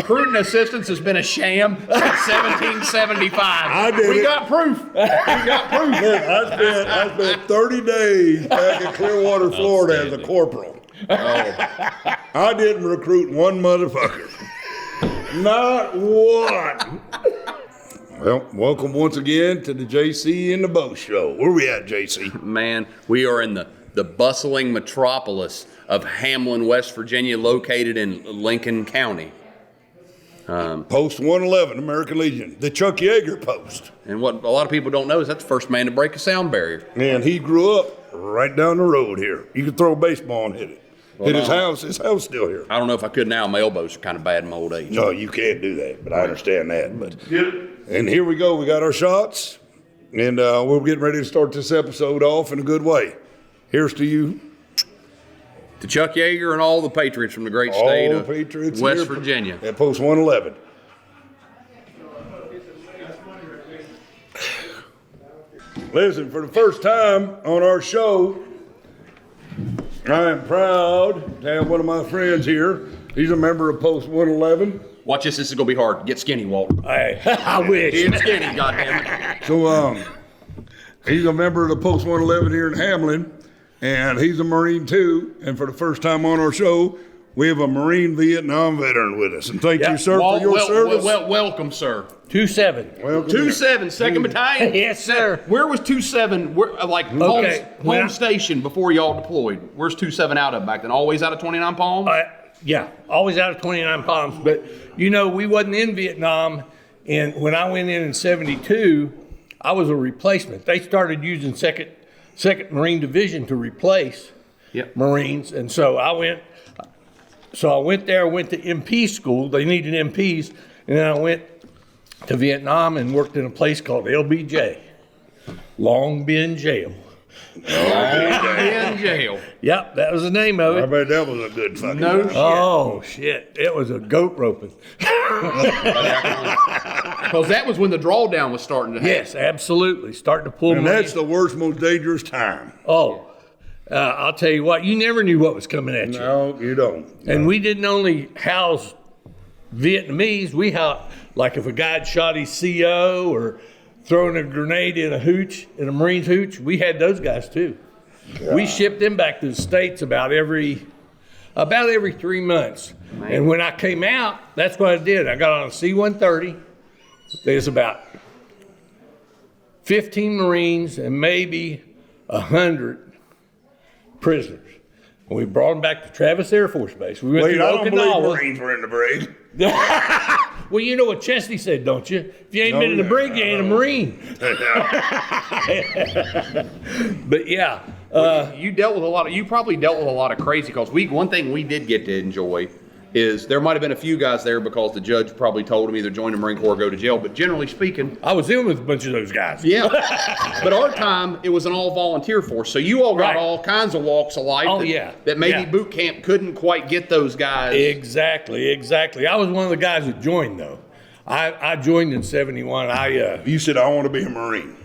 recruiting assistance has been a sham since 1775. We got proof. We got proof. Man, I spent 30 days back in Clearwater, Florida as a corporal. I didn't recruit one motherfucker. Not one. Well, welcome once again to the JC and the Bo Show. Where we at, JC? Man, we are in the bustling metropolis of Hamlin, West Virginia, located in Lincoln County. Post 111, American Legion, the Chuck Yeager post. And what a lot of people don't know is that's the first man to break a sound barrier. And he grew up right down the road here. You could throw a baseball and hit it. Hit his house still here. I don't know if I could now. My elbows are kind of bad in my old age. No, you can't do that, but I understand that. But and here we go. We got our shots, and we're getting ready to start this episode off in a good way. Here's to you. To Chuck Yeager and all the Patriots from the great state of West Virginia. At Post 111. Listen, for the first time on our show, I am proud to have one of my friends here. He's a member of Post 111. Watch this. This is going to be hard. Get skinny, Walter. I wish. Get skinny, goddammit. So, he's a member of the Post 111 here in Hamlin, and he's a Marine too. And for the first time on our show, we have a Marine Vietnam veteran with us. And thank you, sir, for your service. Welcome, sir. 2-7. Welcome. 2-7, 2nd Battalion? Yes, sir. Where was 2-7, home station before y'all deployed? Where's 2-7 out of back then? Always out of 29 Palms? Yeah, always out of 29 Palms. But, you know, we wasn't in Vietnam. And when I went in 72, I was a replacement. They started using Second Marine Division to replace Marines. And so I went there, went to MP school. They needed MPs. And then I went to Vietnam and worked in a place called LBJ, Long Binh Jail. Long Binh Jail. Yep, that was the name of it. I bet that was a good fucking shit. Oh, shit. It was a goat roping. Because that was when the drawdown was starting to happen. Yes, absolutely. Starting to pull. And that's the worst, most dangerous time. Oh, I'll tell you what. You never knew what was coming at you. No, you don't. And we didn't only house Vietnamese. We housed, like if a guy had shot his CO or throwing a grenade in a Marine's hooch, we had those guys too. God. We shipped them back to the States about every 3 months. Man. And when I came out, that's what I did. I got on a C-130. There's about 15 Marines and maybe 100 prisoners. And we brought them back to Travis Air Force Base. We went to I don't Okinawa. believe Marines were in the brig. Well, you know what Chesney said, don't you? If you ain't been in the brig, you ain't a Marine. But yeah. You probably dealt with a lot of crazy calls. One thing we did get to enjoy is there might have been a few guys there because the judge probably told them either join the Marine Corps or go to jail. But generally speaking, I was in with a bunch of those guys. Yeah. But our time, it was an all volunteer force. So you all got all kinds of walks of life that maybe boot camp couldn't quite get those guys. Exactly. I was one of the guys that joined though. I joined in 71. You said, I want to be a Marine.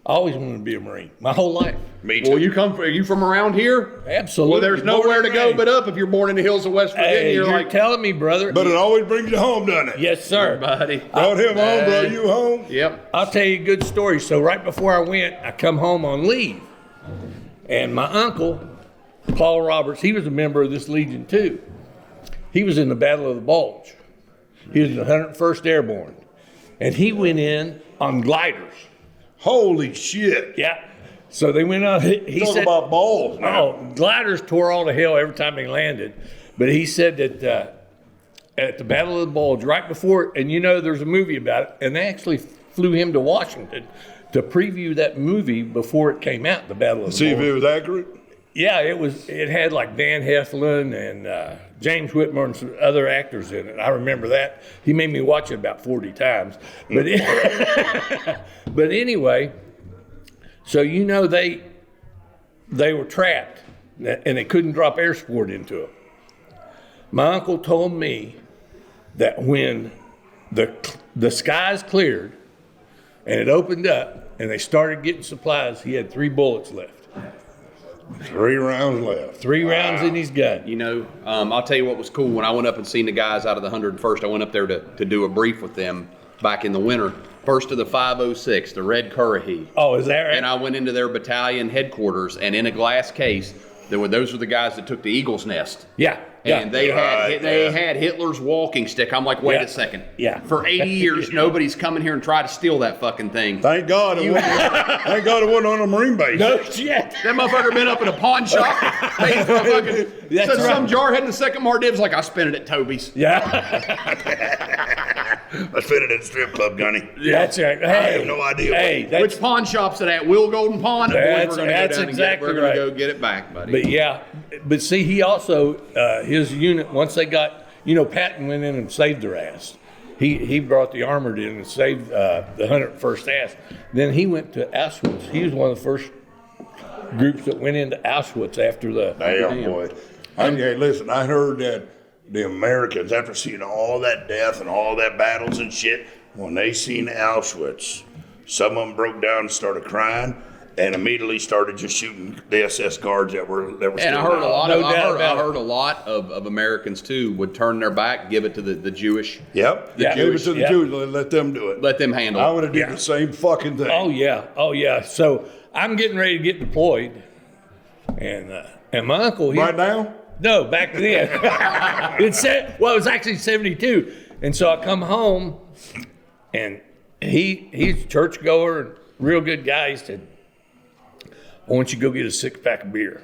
I always wanted to be a Marine my whole life. Me too. Well, are you from around here? Absolutely. Well, there's nowhere to go but up if you're born in the hills of West Virginia. Hey, you're telling me, brother. But it always brings you home, doesn't it? Yes, sir. Buddy. Brought him home, brought you home. Yep. I'll tell you a good story. So right before I went, I come home on leave. And my uncle, Paul Roberts, he was a member of this Legion too. He was in the Battle of the Bulge. He was in the 101st Airborne. And he went in on gliders. Holy shit. Yeah. So they went out. He said about balls now. Oh, gliders tore all to hell every time they landed. But he said that at the Battle of the Bulge, right before, and you know there's a movie about it, and they actually flew him to Washington to preview that movie before it came out, the Battle of the Bulge. See if it was accurate? Yeah, it had like Dan Heflin and James Whitmore and some other actors in it. I remember that. He made me watch it about 40 times. But but anyway, so you know they were trapped and they couldn't drop air support into them. My uncle told me that when the skies cleared and it opened up and they started getting supplies, he had 3 bullets left. 3 rounds left. 3 rounds in his gun. You know, I'll tell you what was cool. When I went up and seen the guys out of the 101st, I went up there to do a brief with them back in the winter. First of the 506, the Red Currahee. Oh, is that right? And I went into their battalion headquarters, and in a glass case, those were the guys that took the Eagle's Nest. Yeah. And they Right, had Hitler's walking stick. I'm like, wait Yeah. a second. Yeah. For 80 years, nobody's coming here and tried to steal that fucking thing. Thank God it wasn't on a Marine base. No shit. That motherfucker been up in a pawn shop. Paid for a fucking, That's said some right. jarhead in the second Mardiv's like, I spent it at Toby's. Yeah. I spent it at the strip club, Gunny. That's right. Hey, I have no idea. Hey, that's, Which pawn shop's it at? Will Golden Pawn? That's- Boys, we're gonna that's go down exactly and we're gonna right. go get it back, buddy. but yeah. But see, he also, his unit, once they got, Patton went in and saved their ass. He brought the armored in and saved the 101st ass. Then he went to Auschwitz. He was one of the first groups that went into Auschwitz after the. Damn, boy. Hey, listen, I heard that the Americans, after seeing all that death and all that battles and shit, when they seen Auschwitz, some of them broke down and started crying and immediately started just shooting the SS guards that were And still I heard a alive. lot. No Of, I, doubt heard, about I it. heard a lot of Americans too would turn their back, give it to the Jewish, Yep. Yeah. Give it to the Yeah. Jews. Let them do it. let them handle I it. would have did Yeah. the same fucking thing. Oh yeah. So I'm getting ready to get deployed, and my uncle. Right now? No, back then. It was actually 72. And so I come home, and he's a churchgoer and real good guy. He said, I want you to go get a 6-pack of beer.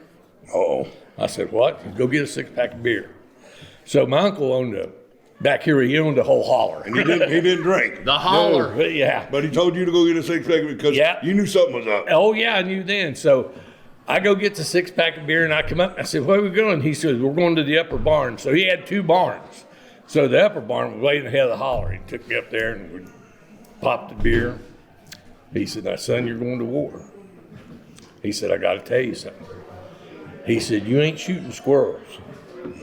Uh-oh. I said, what? He said, go get a 6-pack of beer. So my uncle back here, he owned a whole holler. And he didn't drink. The holler. But yeah. But he told you to go get a 6-pack because Yeah. you knew something was up. Oh, yeah, I knew then. So I go get the 6-pack of beer, and I come up. And I said, where are we going? He says, we're going to the upper barn. So he had 2 barns. So the upper barn was waiting ahead of the holler. He took me up there, and we popped the beer. He said, now, son, you're going to war. He said, I got to tell you something. He said, you ain't shooting squirrels.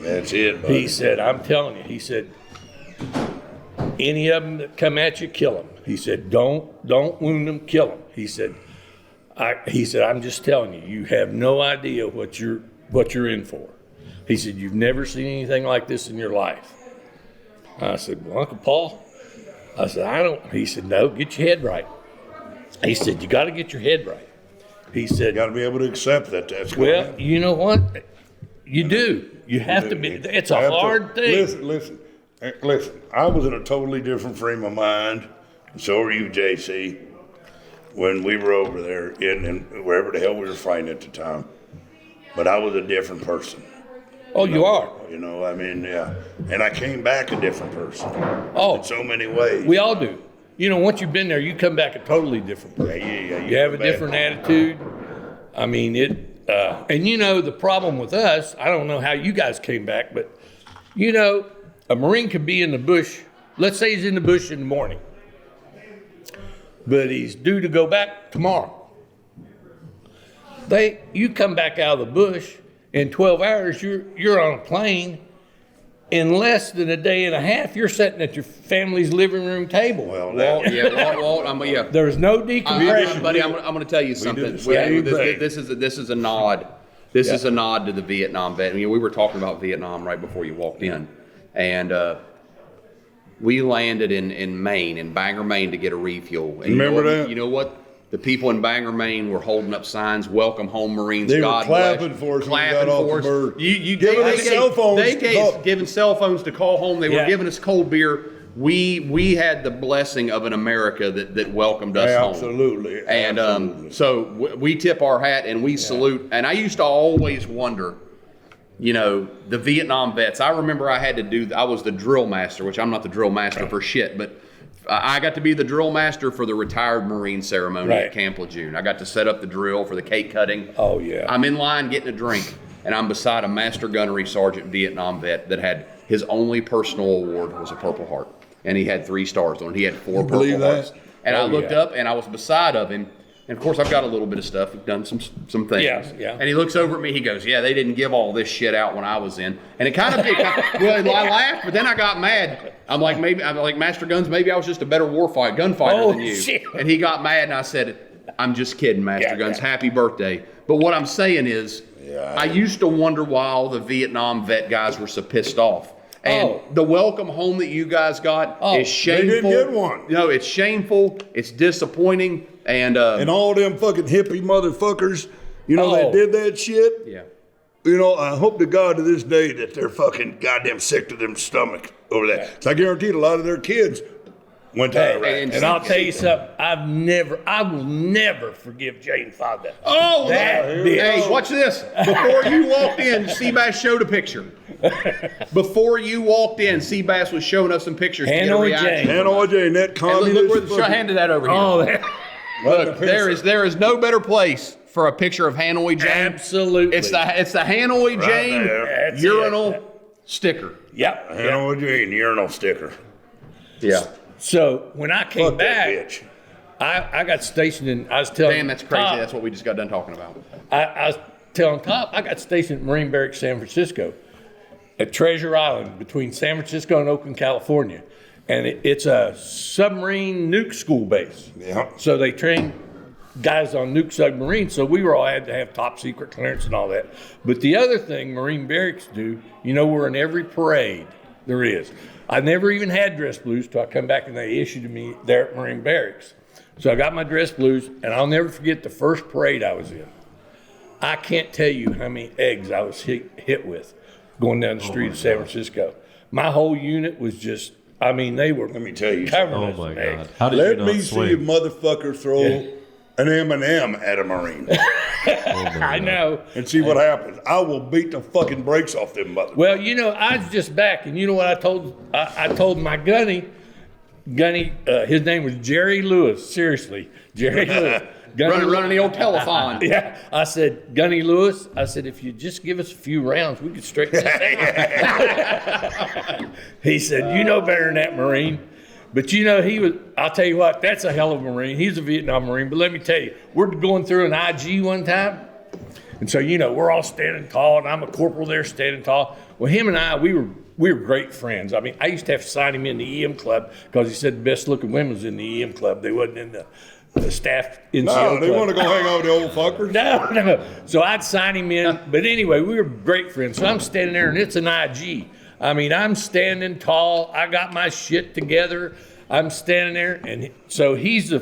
That's it, buddy. He said, I'm telling you. He said, any of them that come at you, kill them. He said, don't wound them, kill them. He said, I'm just telling you, you have no idea what you're in for. He said, you've never seen anything like this in your life. I said, well, Uncle Paul, I said, I don't. He said, no, get your head right. He said, you got to get your head right. He said, You got to be able to accept that that's going well, you know what? You do. You have to be. It's a hard thing. Listen. I was in a totally different frame of mind. So are you, JC, when we were over there in wherever the hell we were fighting at the time. But I was a different person. Oh, you are. You know, I mean, yeah. And I came back a different person Oh, in so many ways. we all do. Once you've been there, you come back a totally different person. Yeah. You have a come back. different attitude. I mean, and the problem with us, I don't know how you guys came back, but a Marine could be in the bush. Let's say he's in the bush in the morning, but he's due to go back tomorrow. You come back out of the bush in 12 hours, you're on a plane. In less than a day and a half, you're sitting at your family's living room table. Well, Walt, yeah. There's no decompression. Buddy, I'm going to tell you something. the same thing. This is a nod. This is a nod to the Vietnam vet. We were talking about Vietnam right before you walked in, and we landed in Maine, in Bangor, Maine, to get a refuel. And Remember that? You know what? The people in Bangor, Maine were holding up signs, "Welcome home, Marines." They were God clapping bless. for us when we Clapping got off for the us. bird. You Giving us cell phones They to call. giving cell phones to call home. They were Yeah. giving us cold beer. We had the blessing of an America that welcomed us home. Absolutely. And absolutely. so we tip our hat and we salute. And I used to always wonder, the Vietnam vets. I remember I was the drill master, which I'm not the drill master for shit, but I got to be the drill master for the retired Marine ceremony at Right. Camp Lejeune. I got to set up the drill for the cake cutting. Oh, yeah. I'm in line getting a drink, and I'm beside a master gunnery sergeant Vietnam vet that had his only personal award was a Purple Heart. And he had 3 stars on it. He had 4 Purple believe that? Hearts. And I looked up, and I was beside of him. And of course, I've got a little bit of stuff. We've done some things. Yeah. And he looks over at me. He goes, "Yeah, they didn't give all this shit out when I was in." And it kind of, well, I laughed, but then I got mad. I'm like, Master Guns, maybe I was just a better gunfighter Oh, than you. shit. And he got mad, and I said, "I'm just kidding, Master Yeah, Guns. yeah. Happy birthday." But what I'm saying is, Yeah. I used to wonder why all the Vietnam vet guys were so pissed off. And the welcome home that you guys got is shameful. They didn't get one. No, it's shameful. It's disappointing. And all them fucking hippie motherfuckers, you know, that did that shit. Yeah. You know, I hope to God to this day that they're fucking goddamn sick to them stomach over that. So I guaranteed a lot of their kids went to Iraq. And I'll tell you something. I will never forgive Jane Fonda. Oh, that bitch. Hey, watch this. Before you walked in, Seabass showed a picture. Before you walked in, Seabass was showing us some pictures. Hanoi Jane. Hanoi Jane, that communist. Look where the handed that over here. Oh, look, there is no better place for a picture of Hanoi Jane. Absolutely. It's the Hanoi Jane urinal sticker. Yep. Hanoi Jane urinal sticker. Yeah. So when I came Fuck that back, bitch. I got stationed in. I was telling. Damn, that's crazy. Top, That's what we just got done talking about. I was telling Top. I got stationed at Marine Barracks, San Francisco, at Treasure Island, between San Francisco and Oakland, California, and it's a submarine nuke school base. Yeah. So they train guys on nuke submarines. So we were all had to have top secret clearance and all that. But the other thing Marine Barracks do, you know, we're in every parade there is. I never even had dress blues till I come back and they issued to me there at Marine Barracks. So I got my dress blues, and I'll never forget the first parade I was in. I can't tell you how many eggs I was hit with going down the street of San Francisco. My whole unit was just, I mean, they were. Let me tell you covered something. in Oh my eggs. God! How did Let you me not see a swing? motherfucker throw an M&M at a Marine I know. and see what happens. I will beat the fucking brakes off them motherfuckers. Well, you know, I was just back, and you know what I told? I told my gunny, his name was Jerry Lewis. Seriously, Jerry Lewis. Running the old telephone. Yeah, I said, Gunny Lewis, I said, if you just give us a few rounds, we could straighten this out. He said, you know better than that, Marine. But you know, I'll tell you what, that's a hell of a Marine. He's a Vietnam Marine. But let me tell you, we're going through an IG one time. And so, you know, we're all standing tall, and I'm a corporal there standing tall. Well, him and I, we were great friends. I mean, I used to have to sign him in the EM club because he said the best looking women was in the EM club. They wasn't in the staff NCO No, they club. want to go hang out with the old fuckers. No. So I'd sign him in. But anyway, we were great friends. So I'm standing there, and it's an IG. I mean, I'm standing tall. I got my shit together. I'm standing there, and so he's the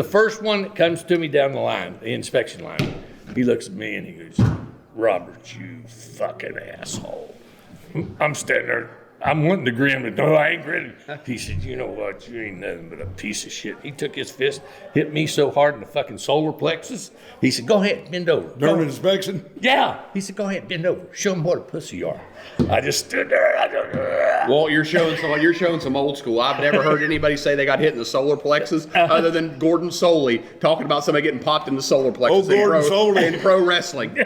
first one that comes to me down the line, the inspection line. He looks at me, and he goes, Robert, you fucking asshole. I'm standing there. I'm wanting to grin, but no, I ain't grinning. He said, you know what? You ain't nothing but a piece of shit. He took his fist, hit me so hard in the fucking solar plexus. He said, go ahead, bend over. During inspection? Yeah. He said, go ahead, bend over. Show him what a pussy you are. I just stood there. Well, you're showing some old school. I've never heard anybody say they got hit in the solar plexus other than Gordon Soley talking about somebody getting popped in the solar plexus Gordon Soley. in pro wrestling.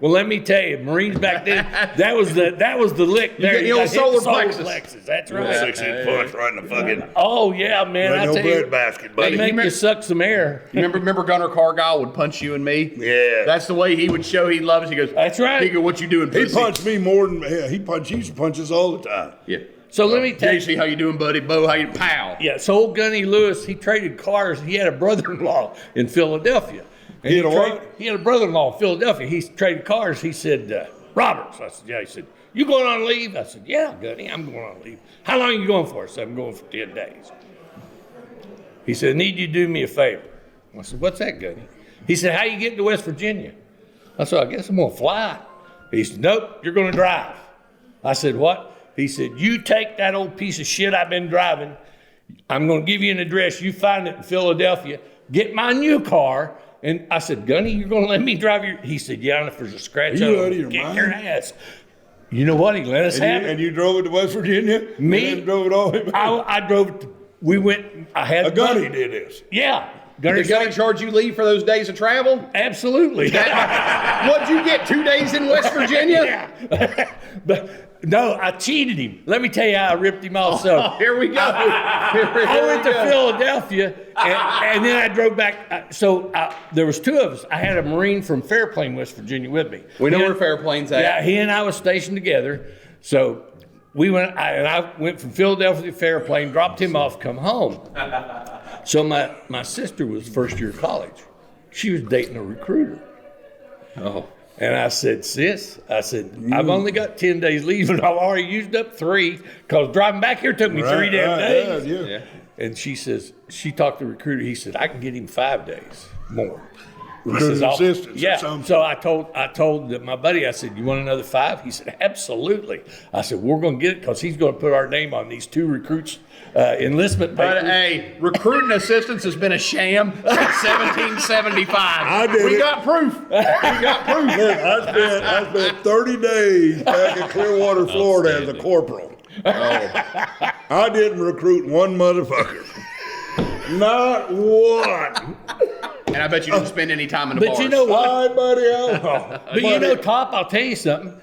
Well, let me tell you, Marines back then, that was the lick there. get the You old got hit solar the plexus. That's right. 6-inch punch right in the fucking Oh yeah, man. right I no tell you, bread basket, they buddy. make you suck some air. Remember Gunnar Cargyle would punch you and me? Yeah. That's the way he would show he loves. He goes, That's right. He goes, what you doing, He pussy? punched me more than he used to punch us all the time. Yeah. So let me tell you. JC, how you doing, buddy? Bo, how you? Pow. Yeah, so old Gunny Lewis, he traded cars. He had a brother-in-law in Philadelphia. And He had a what? He had a brother-in-law in Philadelphia. He traded cars. He said, Robert. So I said, yeah. He said, you going on leave? I said, yeah, Gunny, I'm going on leave. How long are you going for? I said, I'm going for 10 days. He said, I need you to do me a favor. I said, what's that, Gunny? He said, how you getting to West Virginia? I said, I guess I'm going to fly. He said, nope, you're going to drive. I said, what? He said, you take that old piece of shit I've been driving. I'm going to give you an address. You find it in Philadelphia. Get my new car. And I said, Gunny, you're going to let me drive your... He said, yeah, and if there's a scratch Are you on out it, of your kick mind? your ass. You know what? He let us have it. And you drove it to West Virginia? Me? And then drove it all the way back? I drove it. We went... I had... A Gunny did this. Yeah. Did Gunny charge you leave for those days of travel? Absolutely. What'd you get, 2 days in West Virginia? Yeah. But no, I cheated him. Let me tell you how I ripped him off. So Here we go. I went to Philadelphia, and then I drove back. There was two of us. I had a Marine from Fairplain, West Virginia, with me. We know where Fairplane's at. Yeah, he and I was stationed together. So we went. I went from Philadelphia to Fairplain, dropped him off, come home. So my sister was first year of college. She was dating a recruiter. Oh. And I said, sis, I've only got 10 days leave, and I've already used up 3 because driving back here took me 3 damn days. Yeah. And she says, she talked to the recruiter. He said, I can get him 5 days more. Recruiter's assistance. Yeah. So I told my buddy, I said, you want another 5? He said, absolutely. I said, we're going to get it because he's going to put our name on these 2 recruits enlistment papers. But hey, recruiting assistance has been a sham since 1775. We got proof. We got proof. Look, I spent 30 days back in Clearwater, Florida as a corporal. I didn't recruit one motherfucker. Not one. And I bet you didn't spend any time in the bars. But you know what? Hi, buddy. But you know, Top, I'll tell you something.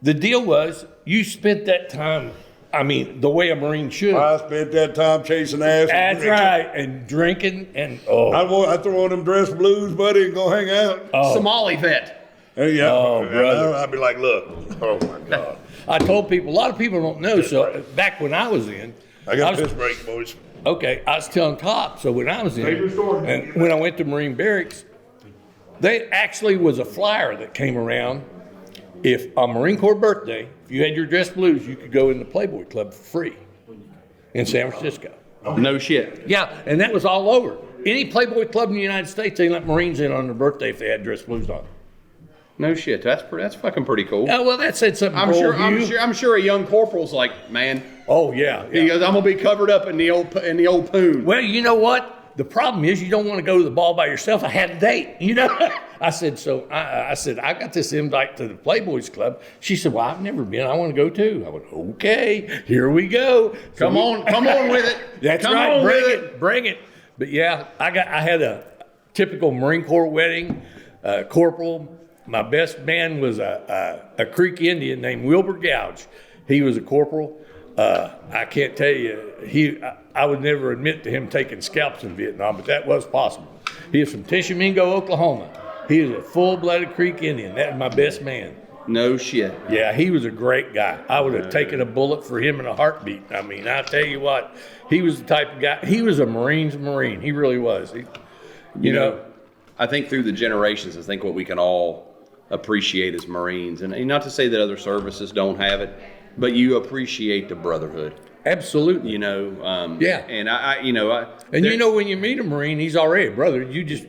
The deal was you spent that time, I mean, the way a Marine should. I spent that time chasing ass. That's right. And drinking and, I throw on them dress blues, buddy, and go hang out. Somali vet. Yeah. Oh, brother. I'd be like, look. Oh, my God. I told people, a lot of people don't know. So back when I was in. I got piss break, boys. Okay, I was telling Top, so when I was in, and when I went to Marine Barracks, they actually was a flyer that came around. If on Marine Corps birthday, if you had your dress blues, you could go in the Playboy Club for free in San Francisco. No shit. Yeah, and that was all over. Any Playboy Club in the United States, they let Marines in on their birthday if they had dress blues on. No shit. That's fucking pretty cool. Oh, well, that said something. I'm sure a young corporal's like, man. Oh yeah. He goes, I'm gonna be covered up in the old poon. Well, you know what? The problem is you don't want to go to the ball by yourself. I had a date, you know. I said, so I said, I got this invite to the Playboys Club. She said, well, I've never been. I want to go too. I went, okay, here we go. Come on with it. That's come right. On Bring it. But yeah, I had a typical Marine Corps wedding. Corporal. My best man was a Creek Indian named Wilbur Gouge. He was a corporal. I can't tell you, I would never admit to him taking scalps in Vietnam, but that was possible. He is from Tishomingo, Oklahoma. He is a full-blooded Creek Indian. That was my best man. No shit. Yeah, he was a great guy. I would have taken a bullet for him in a heartbeat. I mean, I tell you what, he was the type of guy. He was a Marine's Marine. He really was. You know, I think through the generations, I think what we can all appreciate as Marines, and not to say that other services don't have it, but you appreciate the brotherhood. Absolutely. You know. Yeah. And and you know, when you meet a Marine, he's already a brother. You just.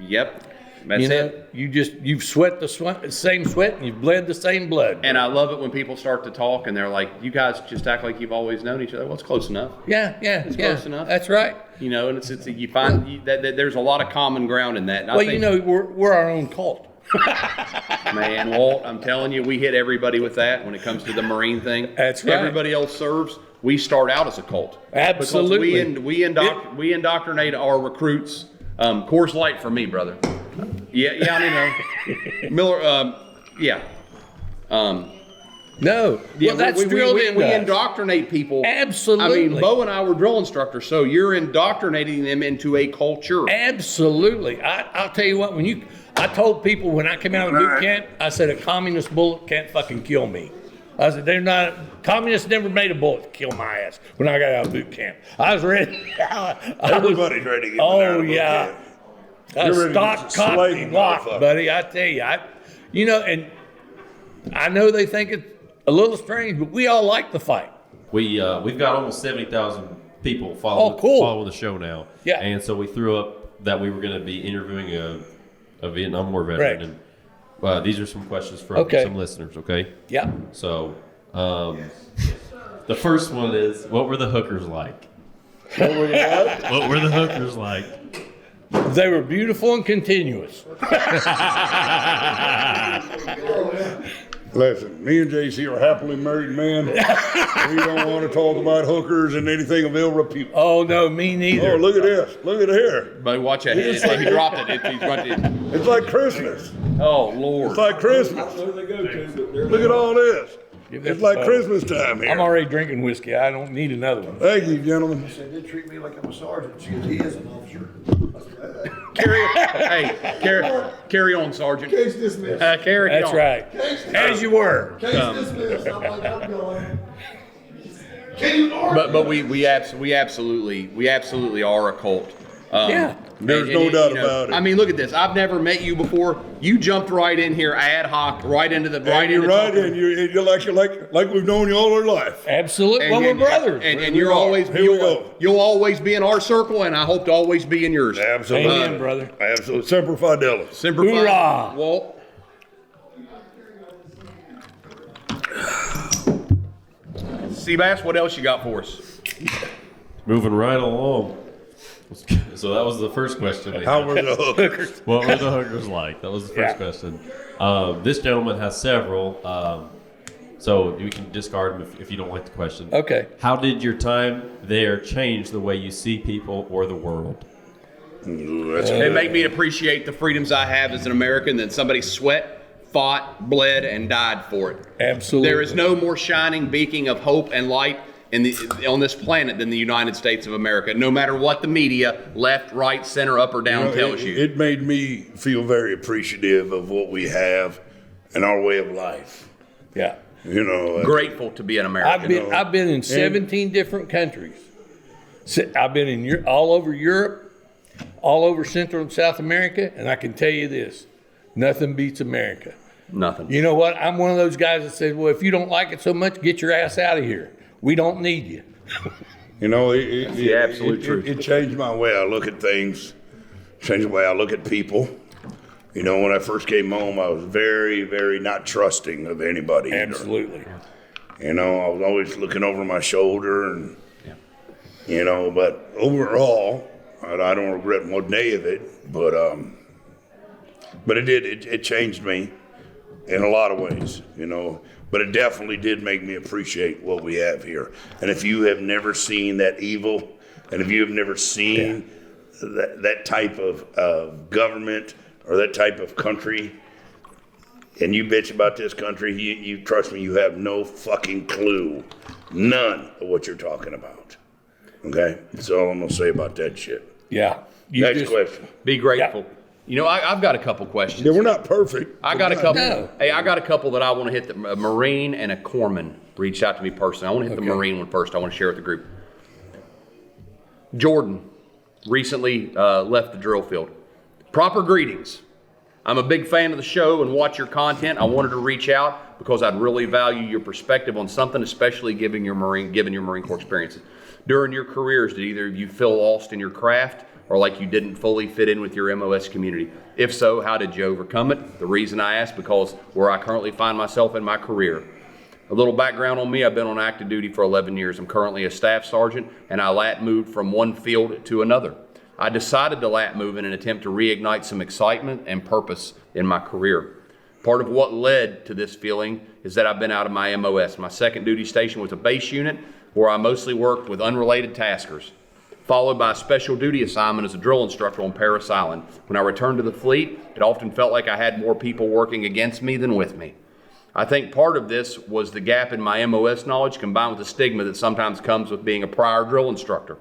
Yep. That's it. You've sweat the same sweat and you've bled the same blood. And I love it when people start to talk and they're like, you guys just act like you've always known each other. Well, it's close enough. Yeah. It's close enough. That's right. You know, and it's you find that there's a lot of common ground in that. And well, you know, we're our own cult. Man, Walt, I'm telling you, we hit everybody with that when it comes to the Marine thing. That's right. Everybody else serves. We start out as a cult. Absolutely. Because we indoctrinate our recruits. Coors Light for me, brother. Yeah, I know. Miller, yeah. No. Yeah, well, that's we indoctrinate people. Absolutely. I mean, Bo and I were drill instructors, so you're indoctrinating them into a culture. Absolutely. I'll tell you what, I told people when I came out of boot camp, I said a communist bullet can't fucking kill me. I said, communists never made a bullet to kill my ass when I got out of boot camp. I was ready. Everybody's ready to get out of boot camp. Stock, cocked, locked, buddy. I tell you, and I know they think it's a little strange, but we all like the fight. We've got almost 70,000 people following the show now. Yeah. And so we threw up that we were going to be interviewing a Vietnam War veteran. Right. And these are some questions from some listeners, okay? Yeah. So the first one is, what were the hookers like? What were they? What were the hookers like? They were beautiful and continuous. Listen, me and JC are happily married men. We don't want to talk about hookers and anything of ill repute. Oh, no, me neither. Oh, look at this. Look at here. But watch that. He dropped it. It's like Christmas. Oh, Lord. It's like Christmas. Look at all this. It's like Christmas time here. I'm already drinking whiskey. I don't need another one. Thank you, gentlemen. They did treat me like I'm a sergeant. She goes, he is an officer. Carry on, Sergeant. Case dismissed. Carry That's on. right. As you were. Case dismissed. I'm like, I'm going. Can you But we absolutely are a cult. Yeah. There's And- no and, doubt you know, about it. I mean, look at this. I've never met you before. You jumped right in here ad hoc, right into the and you're right, and you're like we've known you all our life. Absolutely. Well, we're brothers. And you're always Here we go. you'll always be in our circle, and I hope to always be in yours. Absolutely, Amen, brother. Absolutely, Semper Fidelis. Semper Fi. Hoorah. Walt. Seabass, what else you got for us? Moving right along. So that was the first question. How were the hookers? What were the hookers like? That was the first question. This gentleman has several, so you can discard them if you don't like the question. Okay. How did your time there change the way you see people or the world? Ooh, that's It good. made me appreciate the freedoms I have as an American that somebody sweat, fought, bled, and died for it. Absolutely. There is no more shining beacon of hope and light on this planet than the United States of America, no matter what the media, left, right, center, up, or down, tells you. It made me feel very appreciative of what we have and our way of life. Yeah. You know, Grateful to be an American. I've been in 17 different countries. I've been in all over Europe, all over Central and South America, and I can tell you this: nothing beats America. Nothing. You know what? I'm one of those guys that says, "Well, if you don't like it so much, get your ass out of here. We don't need you." you know, the absolute truth. It changed my way I look at things, changed the way I look at people. You know, when I first came home, I was very, very not trusting of anybody. either. Absolutely. You know, I was always looking over my shoulder, and you know, but overall, I don't regret one day of it. But it did. It changed me in a lot of ways. You know, but it definitely did make me appreciate what we have here. And if you have never seen that evil, and if you have never seen that type of government or that type of country, and you bitch about this country, you trust me, you have no fucking clue, none of what you're talking about. Okay? That's all I'm gonna say about that shit. Yeah. Next question. Be grateful. You know, I've got a couple questions. Yeah, we're not perfect. I got a couple. No. Hey, I got a couple that I want to hit. A Marine and a corpsman reached out to me personally. I want to hit the Marine one first. I want to share with the group. Jordan recently left the drill field. Proper greetings. I'm a big fan of the show and watch your content. I wanted to reach out because I'd really value your perspective on something, especially given your Marine Corps experiences. During your careers, did either of you feel lost in your craft or like you didn't fully fit in with your MOS community? If so, how did you overcome it? The reason I ask, because where I currently find myself in my career. A little background on me: I've been on active duty for 11 years. I'm currently a staff sergeant, and I lat moved from one field to another. I decided to lat move in an attempt to reignite some excitement and purpose in my career. Part of what led to this feeling is that I've been out of my MOS. My second duty station was a base unit where I mostly worked with unrelated taskers, followed by a special duty assignment as a drill instructor on Parris Island. When I returned to the fleet, it often felt like I had more people working against me than with me. I think part of this was the gap in my MOS knowledge combined with the stigma that sometimes comes with being a prior drill instructor.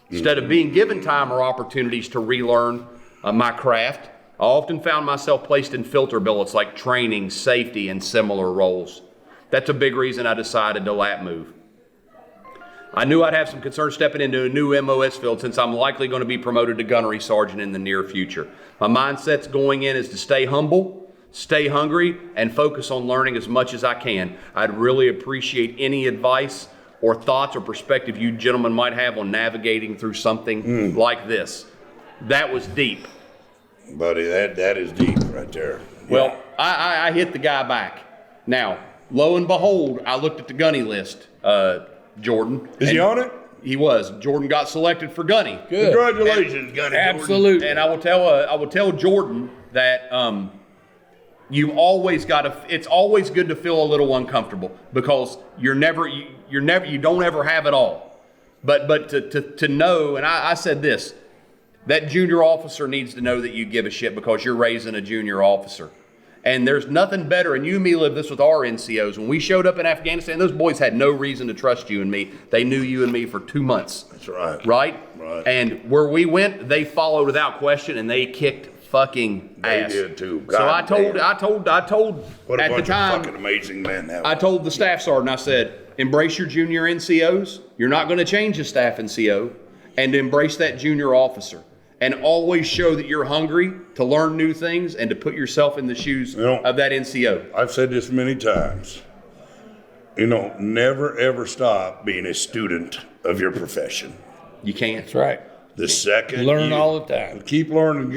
Instead of being given time or opportunities to relearn my craft, I often found myself placed in filter billets like training, safety, and similar roles. That's a big reason I decided to lat move. I knew I'd have some concern stepping into a new MOS field since I'm likely going to be promoted to gunnery sergeant in the near future. My mindset's going in is to stay humble, stay hungry, and focus on learning as much as I can. I'd really appreciate any advice or thoughts or perspective you gentlemen might have on navigating through something like this. That was deep. Buddy, that is deep right there. Well, I hit the guy back. Now, lo and behold, I looked at the gunny list, Jordan. Is he on it? He was. Jordan got selected for gunny. Good. Congratulations, Gunny Jordan. Absolutely. And I will tell Jordan that you've always got to. It's always good to feel a little uncomfortable because you don't ever have it all. But to know, and I said this, that junior officer needs to know that you give a shit because you're raising a junior officer. And there's nothing better, and you and me lived this with our NCOs. When we showed up in Afghanistan, those boys had no reason to trust you and me. They knew you and me for 2 months. That's right. Right? Right. And where we went, they followed without question, and they kicked fucking ass. They did too. So I God told damn. What a at the bunch time, of fucking amazing men that I was. told the staff sergeant, I said, embrace your junior NCOs. You're not going to change the staff NCO, and embrace that junior officer. and always show that you're hungry to learn new things and to put yourself in the shoes of that NCO. I've said this many times. Never ever stop being a student of your profession. You can't. That's right. The second Learn all the time. Keep learning,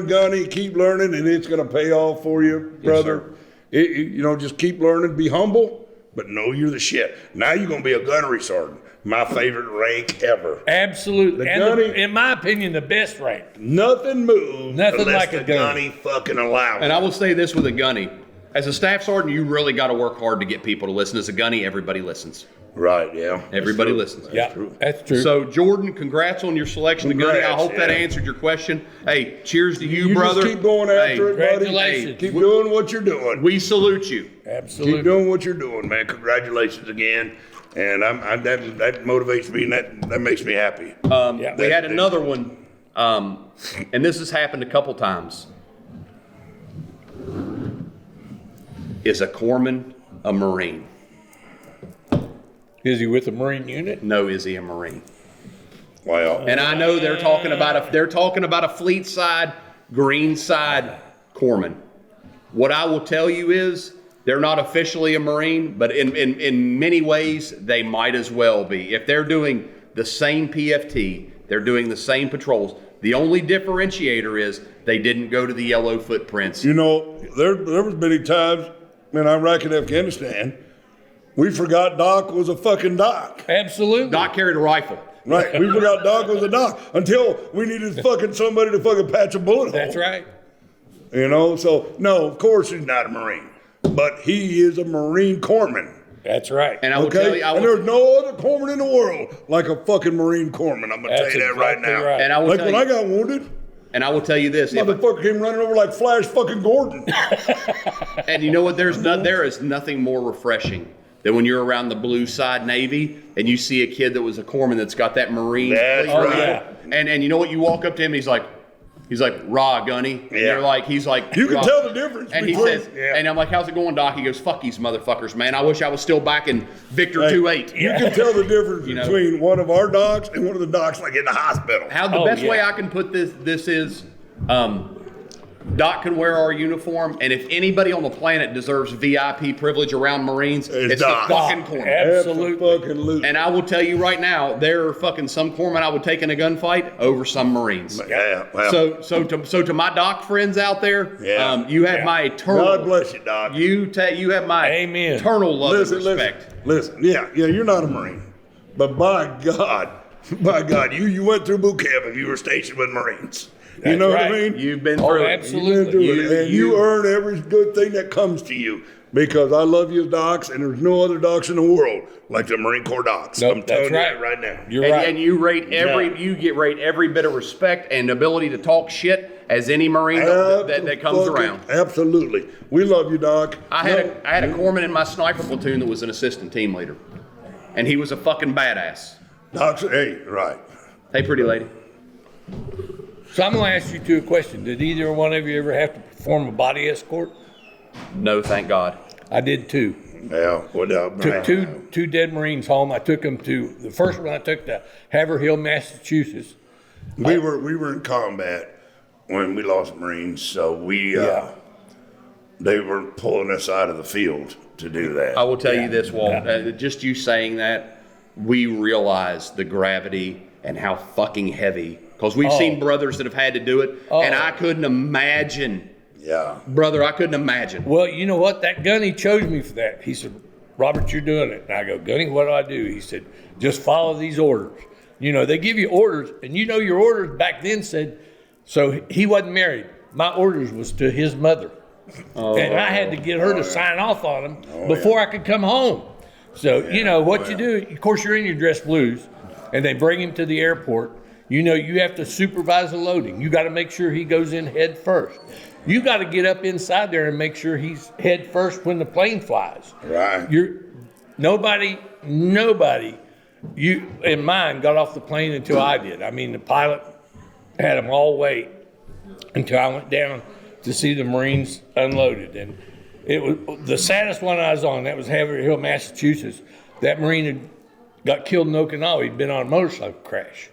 Gunny. Keep learning, and it's gonna pay off for you, brother. Just keep learning. Be humble, but know you're the shit. Now you're gonna be a gunnery sergeant. My favorite rank ever. Absolutely. The gunny, in my opinion, the best rank. Nothing moves unless like the a gunny. gunny fucking allows. And I will say this with a gunny. As a staff sergeant, you really got to work hard to get people to listen. As a gunny, everybody listens. Right, yeah. Everybody listens. That's true. So, Jordan, congrats on your selection of gunny. I hope that answered your question. Hey, cheers to you, brother. Just keep going after it, buddy. Congratulations. Keep doing what you're doing. We salute you. Absolutely. Keep doing what you're doing, man. Congratulations again. And that motivates me, and that makes me happy. We had another one, and this has happened a couple times. Is a corpsman a Marine? Is he with the Marine unit? No, is he a Marine? Wow. And I know they're talking about a fleet side, green side corpsman. What I will tell you is they're not officially a Marine, but in many ways they might as well be. If they're doing the same PFT, they're doing the same patrols. The only differentiator is they didn't go to the yellow footprints. There was many times in Iraq and Afghanistan, we forgot Doc was a fucking Doc. Absolutely. Doc carried a rifle. Right. We forgot Doc was a Doc until we needed fucking somebody to fucking patch a bullet hole. That's right. So no, of course he's not a Marine, but he is a Marine corpsman. That's right. And I will tell you, and there's no other corpsman in the world like a fucking Marine corpsman. I'm gonna tell you that right now. Right. And I will Like tell when you, I got wounded, and I will tell you this, motherfucker came running over like Flash fucking Gordon. and you know what? There is nothing more refreshing than when you're around the blue side Navy and you see a kid that was a corpsman that's got that Marine. That's right. Yeah. And you know what? You walk up to him, he's like, raw gunny. And he's like, You can raw. tell the difference And between. he says, and I'm like, how's it going, Doc? He goes, fuck these motherfuckers, man. I wish I was still back in Victor 2-8. You can tell the difference You know? between one of our docs and one of the docs like in the hospital. How the best way I can put this is, Doc can wear our uniform, and if anybody on the planet deserves VIP privilege around Marines, it's Doc. the fucking corpsman. Absolutely. And I will tell you right now, there are fucking some corpsmen I would take in a gunfight over some Marines. Yeah. Well, So to my Doc friends out there, you have my eternal. God bless you, Doc. You have my Amen. eternal love and respect. Listen. Yeah, you're not a Marine, but by God, you went through boot camp and you were stationed with Marines. You know what I mean? You've been through it. absolutely. You've been through it, and you earn every good thing that comes to you. Because I love you as docs, and there's no other docs in the world like the Marine Corps docs. Nope, I'm telling that's you right. that right now. You're right. And you rate every bit of respect and ability to talk shit as any Marine that comes around. Absolutely. We love you, Doc. I had a corpsman in my sniper platoon that was an assistant team leader, and he was a fucking badass. Docs, hey, right. Hey, pretty lady. So I'm going to ask you two a question. Did either one of you ever have to perform a body escort? No, thank God. I did too. Yeah, without Took two dead Marines home. I took them to, the first one I took to Haverhill, Massachusetts. We were in combat when we lost Marines, so they were pulling us out of the field to do that. I will tell you this, Walt. Just you saying that, we realize the gravity and how fucking heavy. Because we've seen brothers that have had to do it, and I couldn't imagine. Yeah. Brother, I couldn't imagine. Well, you know what? That Gunny chose me for that. He said, Robert, you're doing it. And I go, Gunny, what do? He said, just follow these orders. You know, they give you orders, and you know your orders back then said, so he wasn't married. My orders was to his mother. And I had to get her to sign off on them before I could come home. So, you know, what you do, of course, you're in your dress blues, and they bring him to the airport. You know, you have to supervise the loading. You got to make sure he goes in head first. You got to get up inside there and make sure he's head first when the plane flies. Right. Nobody you in mine got off the plane until I did. I mean, the pilot had them all wait until I went down to see the Marines unloaded. And it was the saddest one I was on. That was Haverhill, Massachusetts. That Marine had got killed in Okinawa. He'd been on a motorcycle crash.